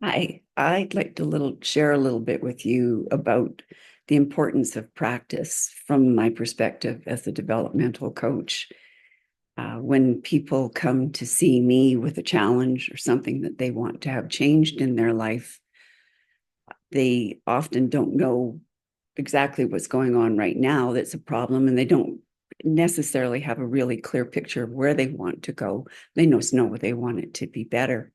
I'd like to share a little bit with you about the importance of practice from my perspective as a developmental coach. When people come to see me with a challenge or something that they want to have changed in their life, they often don't know exactly what's going on right now that's a problem, and they don't necessarily have a really clear picture of where they want to go. They just know they want it to be better.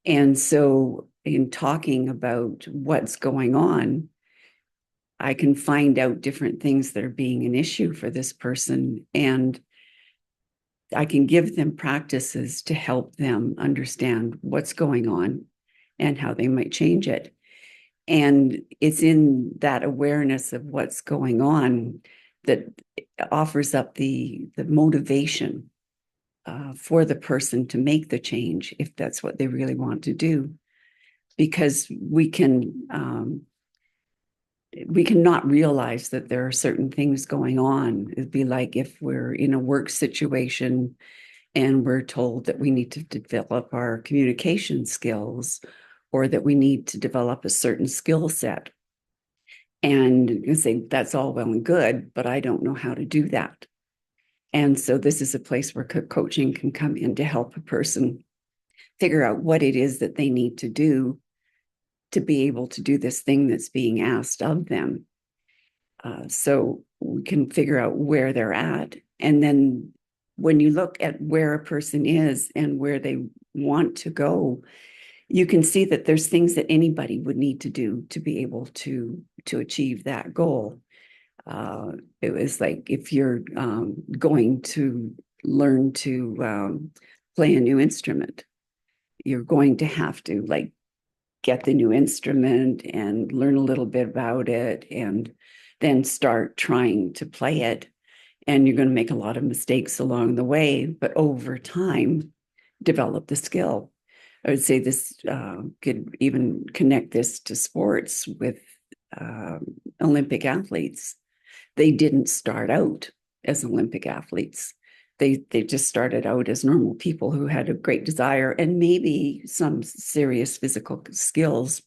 And so, in talking about what's going on, I can find out different things that are being an issue for this person. And I can give them practices to help them understand what's going on and how they might change it. And it's in that awareness of what's going on that offers up the motivation for the person to make the change if that's what they really want to do. Because we cannot realize that there are certain things going on. It'd be like if we're in a work situation and we're told that we need to develop our communication skills or that we need to develop a certain skill set. And you say, that's all well and good, but I don't know how to do that. And so this is a place where coaching can come in to help a person figure out what it is that they need to do to be able to do this thing that's being asked of them. So we can figure out where they're at. And then when you look at where a person is and where they want to go, you can see that there's things that anybody would need to do to be able to achieve that goal. It was like if you're going to learn to play a new instrument, you're going to have to like get the new instrument and learn a little bit about it and then start trying to play it. And you're going to make a lot of mistakes along the way, but over time, develop the skill. I would say this could even connect this to sports with Olympic athletes. They didn't start out as Olympic athletes. They just started out as normal people who had a great desire and maybe some serious physical skills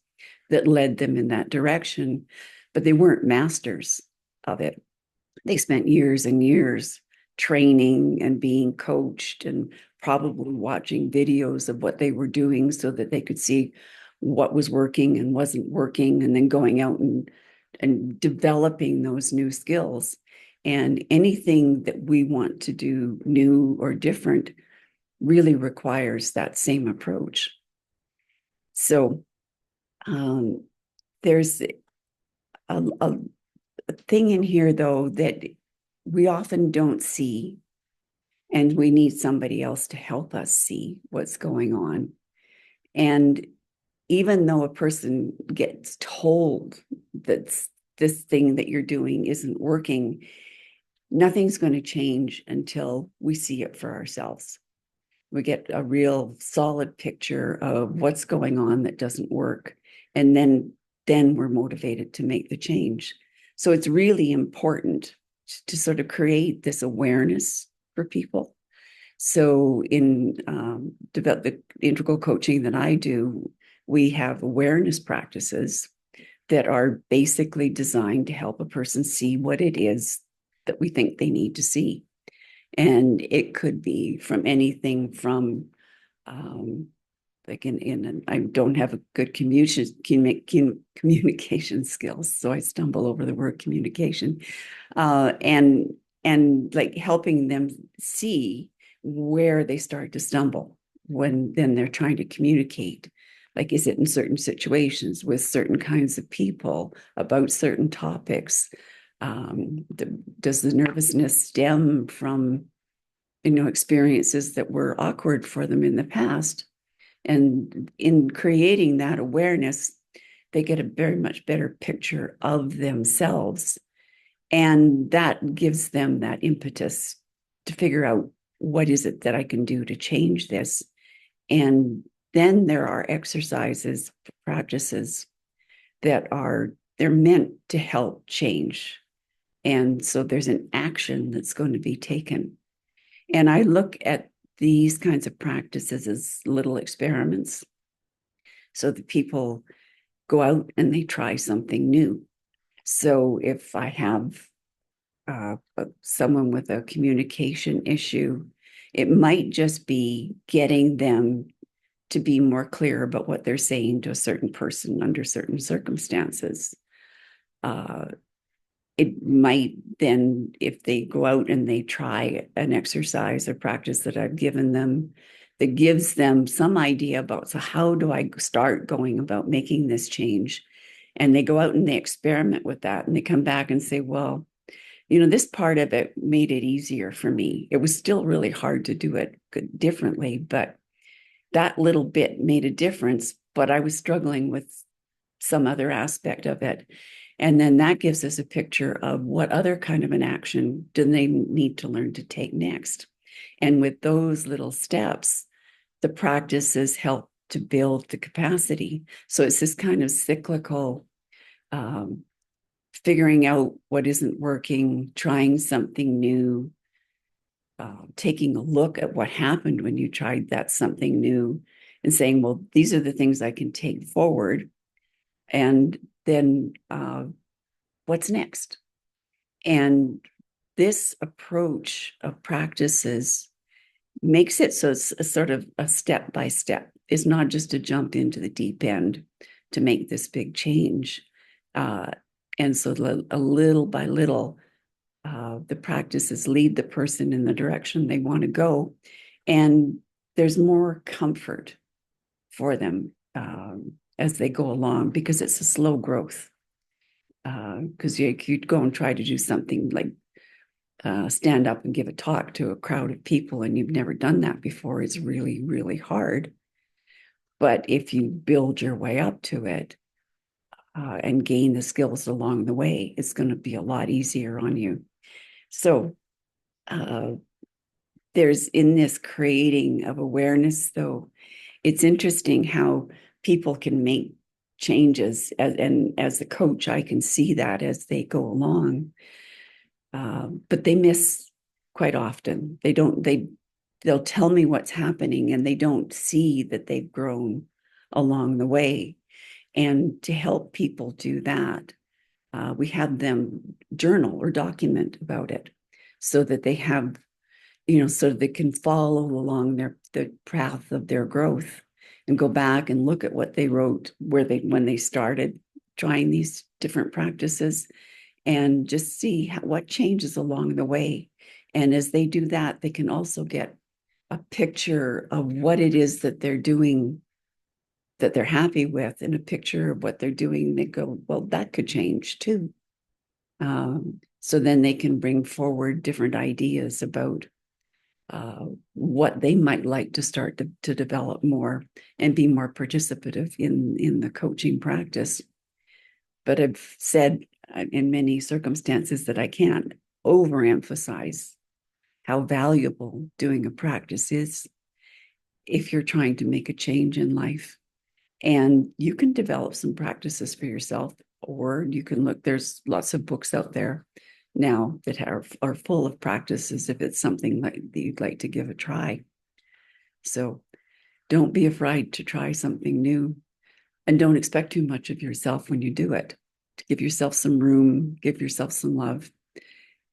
that led them in that direction, but they weren't masters of it. They spent years and years training and being coached and probably watching videos of what they were doing so that they could see what was working and wasn't working, and then going out and developing those new skills. And anything that we want to do new or different really requires that same approach. So there's a thing in here, though, that we often don't see, and we need somebody else to help us see what's going on. And even though a person gets told that this thing that you're doing isn't working, nothing's going to change until we see it for ourselves. We get a real solid picture of what's going on that doesn't work. And then we're motivated to make the change. So it's really important to sort of create this awareness for people. So in the integral coaching that I do, we have awareness practices that are basically designed to help a person see what it is that we think they need to see. And it could be from anything from like I don't have a good communication skills, so I stumble over the word communication, and like helping them see where they start to stumble when then they're trying to communicate. Like, is it in certain situations with certain kinds of people about certain topics? Does the nervousness stem from experiences that were awkward for them in the past? And in creating that awareness, they get a very much better picture of themselves. And that gives them that impetus to figure out, what is it that I can do to change this? And then there are exercises, practices they're meant to help change. And so there's an action that's going to be taken. And I look at these kinds of practices as little experiments. so that people go out and they try something new. So if I have someone with a communication issue, it might just be getting them to be more clear about what they're saying to a certain person under certain circumstances. Uh, it might then, if they go out and they try an exercise or practice that I've given them, that gives them some idea about, so how do I start going about making this change? And they go out and they experiment with that and they come back and say, well, this part of it made it easier for me. It was still really hard to do it differently, but that little bit made a difference. But I was struggling with some other aspect of it. And then that gives us a picture of what other kind of an action do they need to learn to take next. And with those little steps, the practices help to build the capacity. So it's this kind of cyclical figuring out what isn't working, trying something new, taking a look at what happened when you tried that something new and saying, well, these are the things I can take forward. And then what's next? And this approach of practices makes it so it's a sort of a step by step. It's not just a jump into the deep end to make this big change. And so a little by little, the practices lead the person in the direction they want to go. And there's more comfort for them as they go along, because it's a slow growth. Because you'd go and try to do something like stand up and give a talk to a crowd of people, and you've never done that before. It's really, really hard. But if you build your way up to it and gain the skills along the way, it's going to be a lot easier on you. So there's, in this creating of awareness, though, it's interesting how people can make changes. And as a coach, I can see that as they go along. But they miss quite often. They'll tell me what's happening and they don't see that they've grown along the way. And to help people do that, we have them journal or document about it so that they have, so they can follow along the path of their growth and go back and look at what they wrote when they started trying these different practices, and just see what changes along the way. And as they do that, they can also get a picture of what it is that they're doing that they're happy with, and a picture of what they're doing. They go, well, that could change too. So then they can bring forward different ideas about what they might like to start to develop more and be more participative in the coaching practice. But I've said in many circumstances that I can't overemphasize how valuable doing a practice is if you're trying to make a change in life. And you can develop some practices for yourself, or you can look, there's lots of books out there now that are full of practices if it's something that you'd like to give a try. So don't be afraid to try something new, and don't expect too much of yourself when you do it. Give yourself some room, give yourself some love,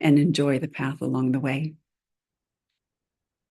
and enjoy the path along the way.